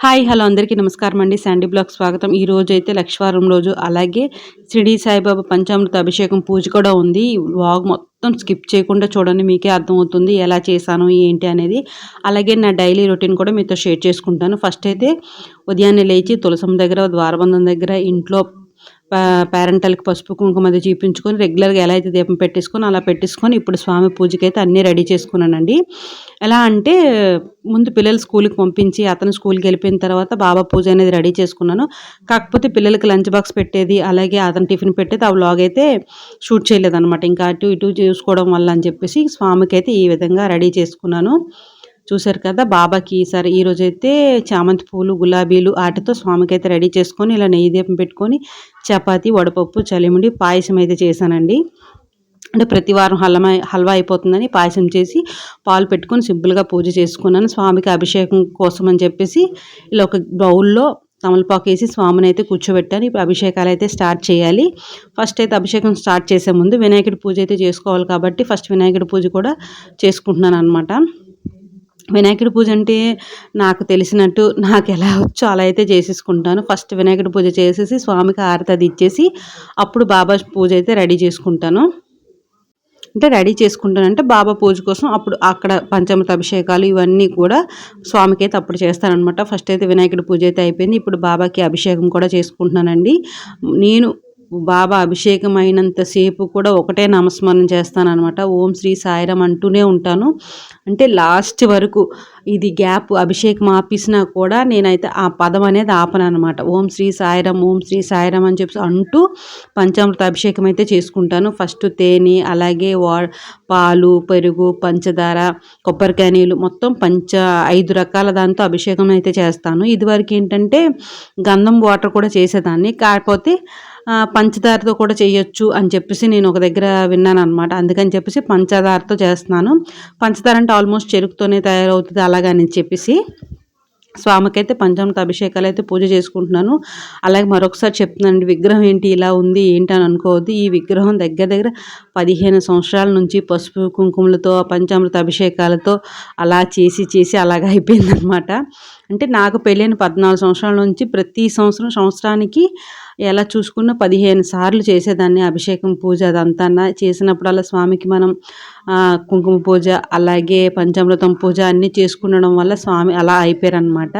Hi! Hello! అందరికీ నమస్కారం అండి. శాండీ బ్లాగ్‌కి స్వాగతం. ఈ రోజైతే లక్షవారం రోజు, అలాగే షిరిడీ సాయిబాబా పంచామృత అభిషేకం పూజ కూడా ఉంది. ఈ వ్లాగ్ మొత్తం స్కిప్ చేయకుండా చూడండి. మీకే అర్థమవుతుంది ఎలా చేశాను, ఏంటి అనేది. అలాగే నా డైలీ రొటీన్ కూడా మీతో షేర్ చేసుకుంటాను. ఫస్ట్ అయితే ఉదయాన్నే లేచి తులసమ్మ దగ్గర, ద్వారబంధం దగ్గర, ఇంట్లో పేరంటాలకి పసుపు, కుంకుమ అది చూపించుకొని రెగ్యులర్‌గా ఎలా అయితే దీపం పెట్టేసుకొని అలా పెట్టేసుకొని ఇప్పుడు స్వామి పూజకైతే అన్నీ రెడీ చేసుకున్నానండి. ఎలా అంటే ముందు పిల్లలు స్కూలుకి పంపించి, అతను స్కూలుకెళ్ళిపోయిన తర్వాత బాబా పూజ అనేది రెడీ చేసుకున్నాను. కాకపోతే పిల్లలకి లంచ్ బాక్స్ పెట్టేది, అలాగే అతను టిఫిన్ పెట్టేది ఆ వ్లాగ్ అయితే షూట్ చేయలేదనమాట. ఇంకా అటు ఇటు చూసుకోవడం వల్ల అని చెప్పేసి స్వామికైతే ఈ విధంగా రెడీ చేసుకున్నాను. చూసారు కదా! బాబాకి ఈసారి ఈరోజైతే చామంతి పూలు, గులాబీలు ఆటితో స్వామికైతే రెడీ చేసుకొని ఇలా నెయ్యి దీపం పెట్టుకొని చపాతీ, వడపప్పు, చలిమిడి, పాయసం అయితే చేశానండి. అంటే ప్రతి వారం హల్వా అయిపోతుందని పాయసం చేసి పాలు పెట్టుకొని సింపుల్‌గా పూజ చేసుకున్నాను. స్వామికి అభిషేకం కోసం అని చెప్పేసి ఇలా ఒక బౌల్‌లో తమలపాకేసి స్వామినైతే కూర్చోబెట్టాను. ఇప్పుడు అభిషేకాలైతే స్టార్ట్ చేయాలి. ఫస్ట్ అయితే అభిషేకం స్టార్ట్ చేసే ముందు వినాయకుడి పూజ అయితే చేసుకోవాలి కాబట్టి ఫస్ట్ వినాయకుడి పూజ కూడా చేసుకుంటున్నాననమాట. వినాయకుడి పూజ అంటే నాకు తెలిసినట్టు నాకెలా వచ్చో అలా అయితే చేసేసుకుంటాను. ఫస్ట్ వినాయకుడి పూజ చేసేసి స్వామికి హారతి అది ఇచ్చేసి అప్పుడు బాబా పూజ అయితే రెడీ చేసుకుంటాను. అంటే రెడీ చేసుకుంటానంటే బాబా పూజ కోసం అప్పుడు అక్కడ పంచామృత అభిషేకాలు ఇవన్నీ కూడా స్వామికైతే అప్పుడు చేస్తాననమాట. ఫస్ట్ అయితే వినాయకుడి పూజ అయితే అయిపోయింది. ఇప్పుడు బాబాకి అభిషేకం కూడా చేసుకుంటున్నానండి. నేను బాబా అభిషేకం అయినంత సేపు కూడా ఒకటే నామస్మరణ చేస్తాననమాట. ఓం శ్రీ సాయిరాం అంటూనే ఉంటాను. అంటే లాస్ట్ వరకు ఇది గ్యాప్ అభిషేకం ఆపేసినా కూడా నేనైతే ఆ పదం అనేది ఆపననమాట. ఓం శ్రీ సాయిరాం, ఓం శ్రీ సాయిరాం అని చెప్పేసి అంటూ పంచామృత అభిషేకం అయితే చేసుకుంటాను. ఫస్ట్ తేనె, అలాగే పాలు, పెరుగు, పంచదార, కొబ్బరికాయ నీళ్ళు మొత్తం 5 రకాల దాంతో అభిషేకం అయితే చేస్తాను. ఇదివరకేంటంటే గంధం వాటర్ కూడా చేసేదాన్ని. కాకపోతే పంచదారతో కూడా చేయొచ్చు అని చెప్పేసి నేను ఒక దగ్గర విన్నాననమాట. అందుకని చెప్పేసి పంచదారతో చేస్తున్నాను. పంచదార అంటే ఆల్మోస్ట్ చెరుకుతోనే తయారవుతది అలాగని చెప్పేసి స్వామికైతే పంచామృత అభిషేకాలైతే పూజ చేసుకుంటున్నాను. అలాగే మరొకసారి చెప్తున్నానండి, విగ్రహం ఏంటి ఇలా ఉంది ఏంటి అని అనుకోవద్దు. ఈ విగ్రహం దగ్గర దగ్గర 15 సంవత్సరాల నుంచి పసుపు, కుంకుమలతో, పంచామృత అభిషేకాలతో అలా చేసి చేసి అలాగ అయిపోయిందనమాట. అంటే నాకు పెళ్ళైన 14 సంవత్సరాల నుంచి ప్రతి సంవత్సరానికి ఎలా చూసుకున్నా 15 సార్లు చేసేదాన్ని అభిషేకం, పూజ అదంతాన. చేసినప్పుడల్లా స్వామికి మనం కుంకుమ పూజ, అలాగే పంచామృతం పూజ అన్నీ చేసుకుండడం వల్ల స్వామి అలా అయిపోయారనమాట.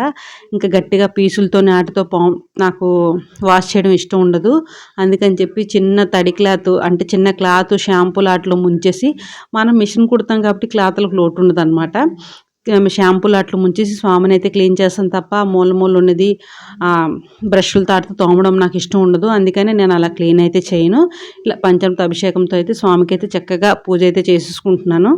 ఇంకా గట్టిగా పీసులతోని ఆటితో నాకు వాష్ చేయడం ఇష్టం ఉండదు. అందుకని చెప్పి చిన్న తడి క్లాత్ అంటే చిన్న క్లాత్ షాంపూలు ఆటిలో ముంచేసి మనం మిషన్ కుడతాం కాబట్టి క్లాతులకు లోటు ఉండదనమాట. షాంపూలు అట్లా ముంచేసి స్వామినైతే క్లీన్ చేస్తాను తప్ప మూల మూల ఉన్నది బ్రష్‌లతో ఆటితో తోమడం నాకు ఇష్టం ఉండదు. అందుకని నేను అలా క్లీన్ అయితే చేయను. ఇలా పంచామృత అభిషేకంతో అయితే స్వామికైతే చక్కగా పూజ అయితే చేసేసుకుంటున్నాను.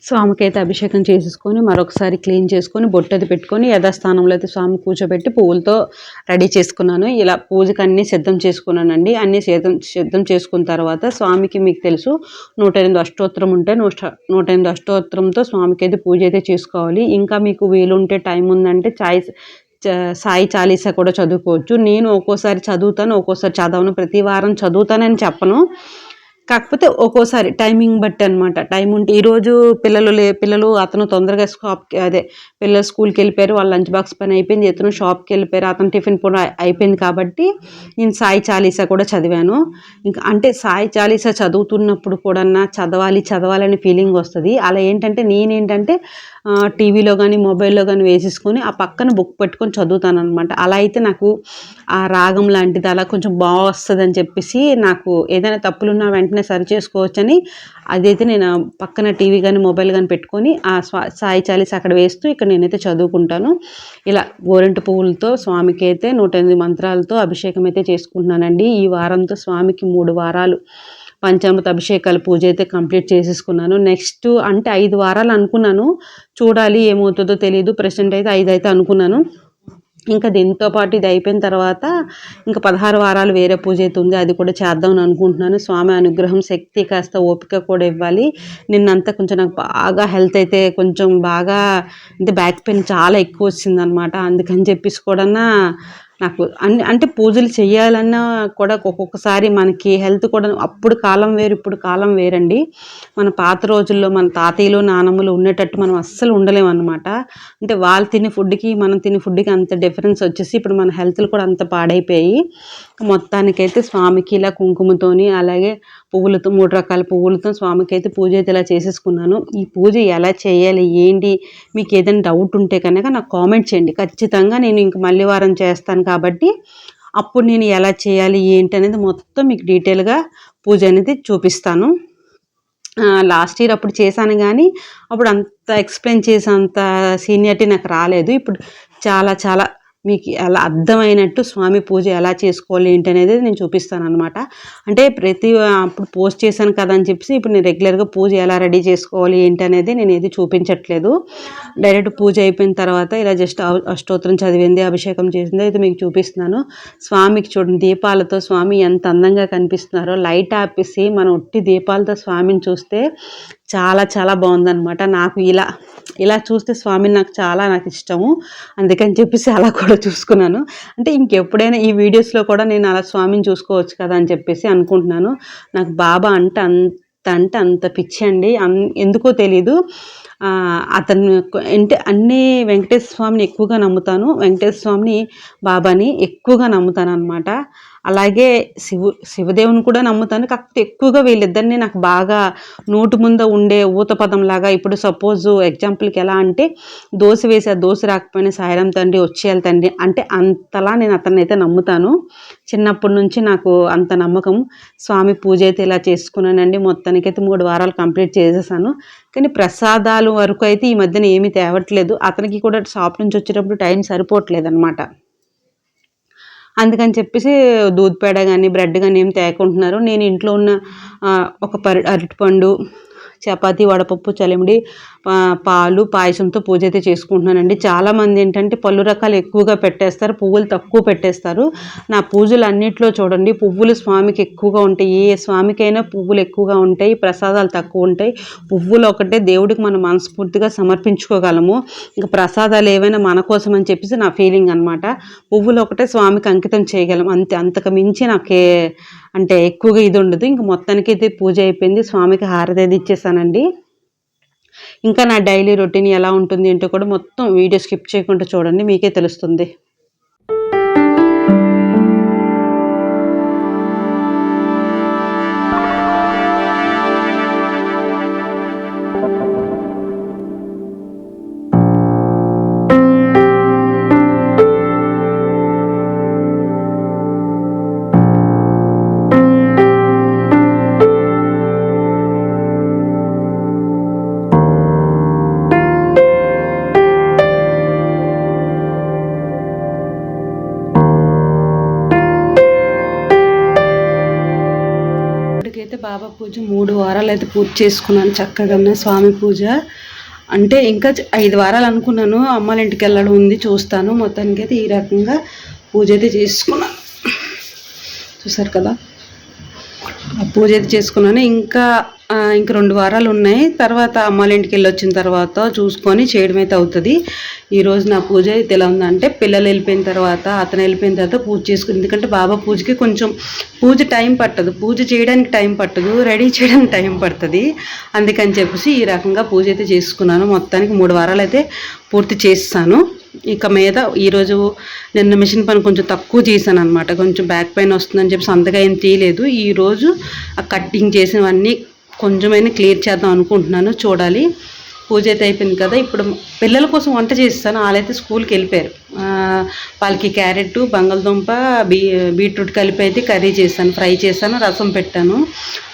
స్వామికైతే అభిషేకం చేసేసుకొని మరొకసారి క్లీన్ చేసుకొని బొట్టది పెట్టుకొని యథాస్థానంలో అయితే స్వామి కూర్చోబెట్టి పువ్వులతో రెడీ చేసుకున్నాను. ఇలా పూజకి అన్నీ సిద్ధం చేసుకున్నానండి. అన్నీ సిద్ధం చేసుకున్న తర్వాత స్వామికి మీకు తెలుసు 108 అష్టోత్తరం ఉంటే 108 అష్టోత్తరంతో స్వామికి అయితే పూజ అయితే చేసుకోవాలి. ఇంకా మీకు వీలుంటే టైం ఉందంటే సాయి చాలీసా కూడా చదువుకోవచ్చు. నేను ఒక్కోసారి చదువుతాను, ఒక్కోసారి చదవను. ప్రతి వారం చదువుతానని చెప్పను. కాకపోతే ఒక్కోసారి టైమింగ్ బట్టి అనమాట. టైం ఉంటే ఈరోజు పిల్లలు అతను తొందరగా పిల్లలు స్కూల్కి వెళ్ళిపోయారు. వాళ్ళ లంచ్ బాక్స్ పని అయిపోయింది. ఇతను షాప్కి వెళ్ళిపోయారు. అతను టిఫిన్ కూడా అయిపోయింది కాబట్టి నేను సాయి చాలీసా కూడా చదివాను. ఇంకా అంటే సాయి చాలీసా చదువుతున్నప్పుడు కూడా చదవాలని ఫీలింగ్ వస్తుంది. అలా నేనేంటంటే టీవీలో కానీ మొబైల్లో కానీ వేసేసుకొని ఆ పక్కన బుక్ పెట్టుకొని చదువుతాను అనమాట. అలా అయితే నాకు ఆ రాగం లాంటిది అలా కొంచెం బాగా వస్తుందని చెప్పేసి నాకు ఏదైనా తప్పులున్నా వెంటనే సరి చేసుకోవచ్చని అదైతే నేను పక్కన టీవీ కానీ మొబైల్ కానీ పెట్టుకొని ఆ సాయి చాలీసా అక్కడ వేస్తూ ఇక్కడ నేనైతే చదువుకుంటాను. ఇలా గోరింట పువ్వులతో స్వామికి అయితే 108 మంత్రాలతో అభిషేకం అయితే చేసుకుంటున్నానండి. ఈ వారంతో స్వామికి 3 వారాలు పంచామృత అభిషేకాల పూజ అయితే కంప్లీట్ చేసేసుకున్నాను. నెక్స్ట్ అంటే 5 వారాలు అనుకున్నాను. చూడాలి ఏమవుతుందో తెలియదు. ప్రెసెంట్ అయితే 5 అయితే అనుకున్నాను. ఇంకా దీంతో పాటు ఇది అయిపోయిన తర్వాత ఇంకా 16 వారాలు వేరే పూజ అయితే ఉంది. అది కూడా చేద్దామని అనుకుంటున్నాను. స్వామి అనుగ్రహం, శక్తి, కాస్త ఓపిక కూడా ఇవ్వాలి. నిన్నంతా కొంచెం నాకు బాగా హెల్త్ అయితే కొంచెం బాగా అంటే బ్యాక్ పెయిన్ చాలా ఎక్కువ వచ్చిందనమాట. అందుకని చెప్పేసి కూడా నాకు అంటే పూజలు చేయాలన్నా కూడా ఒక్కొక్కసారి మనకి హెల్త్ కూడా అప్పుడు కాలం వేరు, ఇప్పుడు కాలం వేరండి. మన పాత రోజుల్లో మన తాతయ్యలు నానమ్మలు ఉండేటట్టు మనం అస్సలు ఉండలేమన్నమాట. అంటే వాళ్ళు తినే ఫుడ్కి మనం తినే ఫుడ్కి అంత డిఫరెన్స్ వచ్చేసి ఇప్పుడు మన హెల్త్లు కూడా అంత పాడైపోయాయి. మొత్తానికైతే స్వామికి ఇలా కుంకుమతోని అలాగే పువ్వులతో 3 రకాల పువ్వులతో స్వామికి అయితే పూజ అయితే ఇలా చేసేసుకున్నాను. ఈ పూజ ఎలా చేయాలి ఏంటి మీకు ఏదైనా డౌట్ ఉంటే కనుక నాకు కామెంట్ చేయండి. ఖచ్చితంగా నేను ఇంక మళ్ళీ వారం చేస్తాను కాబట్టి అప్పుడు నేను ఎలా చేయాలి ఏంటి అనేది మొత్తం మీకు డీటెయిల్గా పూజ అనేది చూపిస్తాను. లాస్ట్ ఇయర్ అప్పుడు చేశాను కానీ అప్పుడు అంత ఎక్స్ప్లెయిన్ చేసేంత సీనియారిటీ నాకు రాలేదు. ఇప్పుడు చాలా మీకు అలా అర్థమైనట్టు స్వామి పూజ ఎలా చేసుకోవాలి ఏంటి అనేది నేను చూపిస్తాను అనమాట. అంటే అప్పుడు పోస్ట్ చేశాను కదా అని చెప్పేసి ఇప్పుడు నేను రెగ్యులర్గా పూజ ఎలా రెడీ చేసుకోవాలి ఏంటి అనేది నేను ఏది చూపించట్లేదు. డైరెక్ట్ పూజ అయిపోయిన తర్వాత ఇలా జస్ట్ అష్టోత్తరం చదివింది, అభిషేకం చేసింది అయితే మీకు చూపిస్తున్నాను. స్వామికి చూడండి దీపాలతో స్వామి ఎంత అందంగా కనిపిస్తున్నారో. లైట్ ఆపేసి మనం ఒట్టి దీపాలతో స్వామిని చూస్తే చాలా బాగుందనమాట. నాకు ఇలా చూస్తే స్వామిని నాకు ఇష్టము. అందుకని చెప్పేసి అలా కూడా చూసుకున్నాను. అంటే ఇంకెప్పుడైనా ఈ వీడియోస్లో కూడా నేను అలా స్వామిని చూసుకోవచ్చు కదా అని చెప్పేసి అనుకుంటున్నాను. నాకు బాబా అంటే అంత పిచ్చి అండి. ఎందుకో తెలీదు. అతను అంటే అన్ని వెంకటేశ్వర స్వామిని ఎక్కువగా నమ్ముతాను. వెంకటేశ్వర స్వామిని బాబాని ఎక్కువగా నమ్ముతాను అనమాట. అలాగే శివదేవుని కూడా నమ్ముతాను. కాకపోతే ఎక్కువగా వీళ్ళిద్దరిని నాకు బాగా నోటు ముందు ఉండే ఊతపదంలాగా. ఇప్పుడు సపోజ్ ఎగ్జాంపుల్కి ఎలా అంటే దోశ వేసి ఆ దోశ రాకపోయినా సాయిరాం తండ్రి వచ్చేయాలి తండ్రి అంటే అంతలా నేను అతన్ని అయితే నమ్ముతాను. చిన్నప్పటి నుంచి నాకు అంత నమ్మకం. స్వామి పూజ అయితే ఇలా చేసుకున్నానండి. మొత్తానికైతే 3 వారాలు కంప్లీట్ చేసేసాను. కానీ ప్రసాదాలు వరకు అయితే ఈ మధ్యన ఏమీ తేవట్లేదు. అతనికి కూడా షాప్ నుంచి వచ్చేటప్పుడు టైం సరిపోవట్లేదు అనమాట. అందుకని చెప్పేసి దూద్ పేడ కానీ బ్రెడ్ కానీ ఏమి తేకుంటున్నారు. నేను ఇంట్లో ఉన్న ఒక అరటిపండు, చపాతీ, వడపప్పు, చలిమిడి, పాలు, పాయసంతో పూజ అయితే చేసుకుంటున్నానండి. చాలామంది ఏంటంటే పళ్ళు రకాలు ఎక్కువగా పెట్టేస్తారు, పువ్వులు తక్కువ పెట్టేస్తారు. నా పూజలు అన్నిట్లో చూడండి పువ్వులు స్వామికి ఎక్కువగా ఉంటాయి. ఏ స్వామికైనా పువ్వులు ఎక్కువగా ఉంటాయి, ప్రసాదాలు తక్కువ ఉంటాయి. పువ్వులు ఒకటే దేవుడికి మనం మనస్ఫూర్తిగా సమర్పించుకోగలము. ఇంకా ప్రసాదాలు ఏవైనా మన కోసం అని చెప్పేసి నా ఫీలింగ్ అనమాట. పువ్వులు ఒకటే స్వామికి అంకితం చేయగలం అంతే. అంతకు మించి నాకే అంటే ఎక్కువగా ఇది ఉండదు. ఇంక మొత్తానికైతే పూజ అయిపోయింది. స్వామికి హారతి అయితే ఇచ్చేసానండి. ఇంకా నా డైలీ రొటీన్ ఎలా ఉంటుంది ఏంటో కూడా మొత్తం వీడియో స్కిప్ చేయకుండా చూడండి, మీకే తెలుస్తుంది. బాబా పూజ 3 వారాలు అయితే పూజ చేసుకున్నాను చక్కగా స్వామి పూజ. అంటే ఇంకా 5 వారాలు అనుకున్నాను, అమ్మాళ్ళ ఇంటికి వెళ్ళడం ఉంది, చూస్తాను. మొత్తానికి అయితే ఈ రకంగా పూజ అయితే చేసుకున్నాను. చూసారు కదా, ఆ పూజ అయితే చేసుకున్నాను. ఇంకా 2 వారాలు ఉన్నాయి. తర్వాత అమ్మాళ్ళ ఇంటికి వెళ్ళి వచ్చిన తర్వాత చూసుకొని చేయడం అయితే అవుతుంది. ఈరోజు నా పూజ అయితే ఎలా ఉందంటే, పిల్లలు వెళ్ళిపోయిన తర్వాత, అతను వెళ్ళిపోయిన తర్వాత పూజ చేసుకుని, ఎందుకంటే బాబా పూజకి కొంచెం పూజ టైం పట్టదు, పూజ చేయడానికి టైం పట్టదు, రెడీ చేయడానికి టైం పడుతుంది. అందుకని చెప్పేసి ఈ రకంగా పూజ అయితే చేసుకున్నాను. మొత్తానికి 3 వారాలు అయితే పూర్తి చేస్తాను. ఇక మీద ఈరోజు నిన్న మిషన్ పని కొంచెం తక్కువ చేశాను అనమాట. కొంచెం బ్యాక్ పెయిన్ వస్తుందని చెప్పేసి అంతగా ఏం తీయలేదు. ఈరోజు ఆ కట్టింగ్ చేసినవన్నీ కొంచెమైనా క్లియర్ చేద్దాం అనుకుంటున్నాను. చూడాలి. పూజ అయితే అయిపోయింది కదా. ఇప్పుడు పిల్లల కోసం వంట చేస్తాను. వాళ్ళైతే స్కూల్కి వెళ్ళిపోయారు. వాళ్ళకి క్యారెట్, బంగాళదుంప, బీట్రూట్ కలిపి అయితే కర్రీ చేశాను, ఫ్రై చేశాను, రసం పెట్టాను.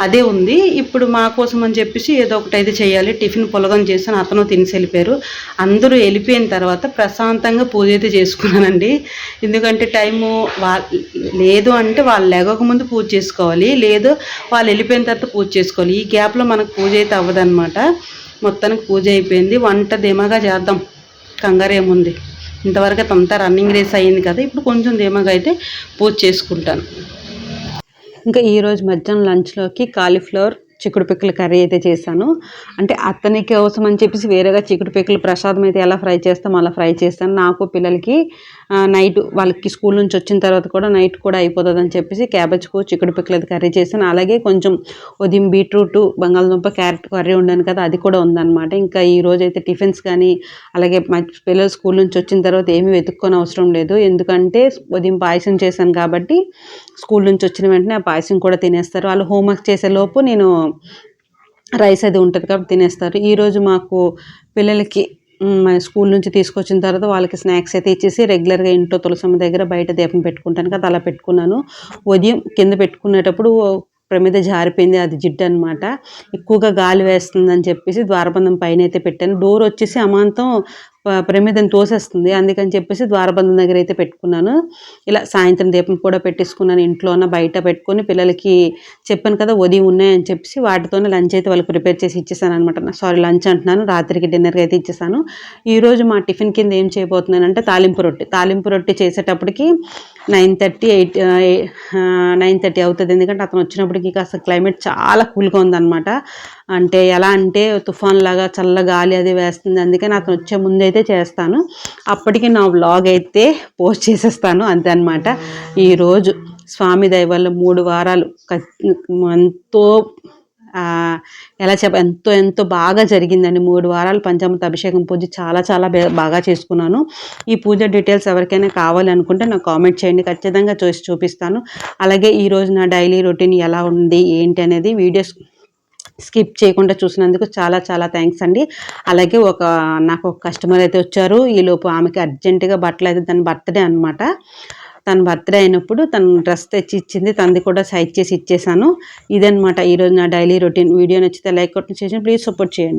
అదే ఉంది. ఇప్పుడు మా కోసం అని చెప్పేసి ఏదో ఒకటి అయితే చేయాలి. టిఫిన్ పులగం చేశాను, అతను తినేసి వెళ్ళిపోయారు. అందరూ వెళ్ళిపోయిన తర్వాత ప్రశాంతంగా పూజ అయితే చేసుకున్నానండి. ఎందుకంటే టైము లేదు అంటే వాళ్ళు లేవక ముందు పూజ చేసుకోవాలి, లేదు వాళ్ళు వెళ్ళిపోయిన తర్వాత పూజ చేసుకోవాలి. ఈ గ్యాప్లో మనకు పూజ అయితే అవ్వదన్నమాట. మొత్తానికి పూజ అయిపోయింది. వంట ధీమాగా చేద్దాం, కంగారు ఏముంది. ఇంతవరకు అంతా రన్నింగ్ రేస్ అయ్యింది కదా, ఇప్పుడు కొంచెం ధీమాగా అయితే పూజ చేసుకుంటాను. ఇంకా ఈరోజు మధ్యాహ్నం లంచ్లోకి కాలీఫ్లవర్ చిక్కుడు పిక్కల కర్రీ అయితే చేశాను. అంటే అతని కోసం అని చెప్పేసి వేరేగా చిక్కుడు పిక్కలు ప్రసాదం అయితే ఎలా ఫ్రై చేస్తాం అలా ఫ్రై చేస్తాను. నాకు పిల్లలకి నైట్ వాళ్ళకి స్కూల్ నుంచి వచ్చిన తర్వాత కూడా నైట్ కూడా అయిపోతుంది అని చెప్పేసి క్యాబేజ్కు చిక్కుడు పిక్కలు అయితే కర్రీ చేశాను. అలాగే కొంచెం ఉదయం బీట్రూట్, బంగాళదుంప, క్యారెట్ కర్రీ ఉండాను కదా, అది కూడా ఉందన్నమాట. ఇంకా ఈ రోజు అయితే టిఫిన్స్ కానీ అలాగే మా పిల్లలు స్కూల్ నుంచి వచ్చిన తర్వాత ఏమీ వెతుక్కొని అవసరం లేదు. ఎందుకంటే ఉదయం పాయసం చేశాను కాబట్టి స్కూల్ నుంచి వచ్చిన వెంటనే ఆ పాయసం కూడా తినేస్తారు. వాళ్ళు హోంవర్క్ చేసేలోపు నేను రైస్ అది ఉంటుంది కాబట్టి తినేస్తారు. ఈరోజు మాకు పిల్లలకి స్కూల్ నుంచి తీసుకొచ్చిన తర్వాత వాళ్ళకి స్నాక్స్ అయితే ఇచ్చేసి రెగ్యులర్గా ఇంట్లో తులసమ్మ దగ్గర బయట దీపం పెట్టుకుంటాను కదా, అలా పెట్టుకున్నాను. ఉదయం కింద పెట్టుకునేటప్పుడు ప్రమిద జారిపోయింది, అది జిడ్డు అనమాట. ఎక్కువగా గాలి వేస్తుందని చెప్పేసి ద్వారబంధం పైన అయితే పెట్టాను. డోర్ వచ్చేసి అమాంతం ప్రమిదను తోసేస్తుంది, అందుకని చెప్పేసి ద్వారబంధం దగ్గర అయితే పెట్టుకున్నాను. ఇలా సాయంత్రం దీపం కూడా పెట్టేసుకున్నాను. ఇంట్లోన బయట పెట్టుకొని పిల్లలకి చెప్పాను కదా ఉదయం ఉన్నాయని చెప్పేసి వాటితోనే లంచ్ అయితే వాళ్ళకి ప్రిపేర్ చేసి ఇచ్చేసాను అనమాట. సారీ, లంచ్ అంటున్నాను, రాత్రికి డిన్నర్కి అయితే ఇచ్చేసాను. ఈరోజు మా టిఫిన్ కింద ఏం చేయబోతున్నానంటే తాలింపు రొట్టె చేసేటప్పటికి 9:30 అవుతుంది. ఎందుకంటే అతను వచ్చినప్పటికి కాస్త క్లైమేట్ చాలా కూల్గా ఉందన్నమాట. అంటే ఎలా అంటే తుఫాన్ లాగా చల్ల గాలి అది వేస్తుంది. అందుకని అతను వచ్చే ముందు అయితే చేస్తాను. అప్పటికి నా వ్లాగ్ అయితే పోస్ట్ చేసేస్తాను, అంతే అనమాట. ఈరోజు స్వామి దయ వల్ల 3 వారాలు ఎంతో ఎంతో బాగా జరిగిందండి. 3 వారాలు పంచామృత అభిషేకం పూజ చాలా చాలా బాగా చేసుకున్నాను. ఈ పూజ డీటెయిల్స్ ఎవరికైనా కావాలి అనుకుంటే నాకు కామెంట్ చేయండి, ఖచ్చితంగా చూపిస్తాను. అలాగే ఈరోజు నా డైలీ రొటీన్ ఎలా ఉంది ఏంటి అనేది వీడియోస్ స్కిప్ చేయకుండా చూసినందుకు చాలా చాలా థ్యాంక్స్ అండి. అలాగే నాకు ఒక కస్టమర్ అయితే వచ్చారు. ఈలోపు ఆమెకి అర్జెంటుగా బట్టలు అయితే తన బర్త్డే అనమాట. తన బర్త్డే అయినప్పుడు తను డ్రెస్ తెచ్చి ఇచ్చింది, తనది కూడా సైజ్ చేసి ఇచ్చేసాను. ఇదనమాట ఈరోజు నా డైలీ రొటీన్. వీడియో నచ్చితే లైక్ కొట్టి చేసి ప్లీజ్ సపోర్ట్ చేయండి.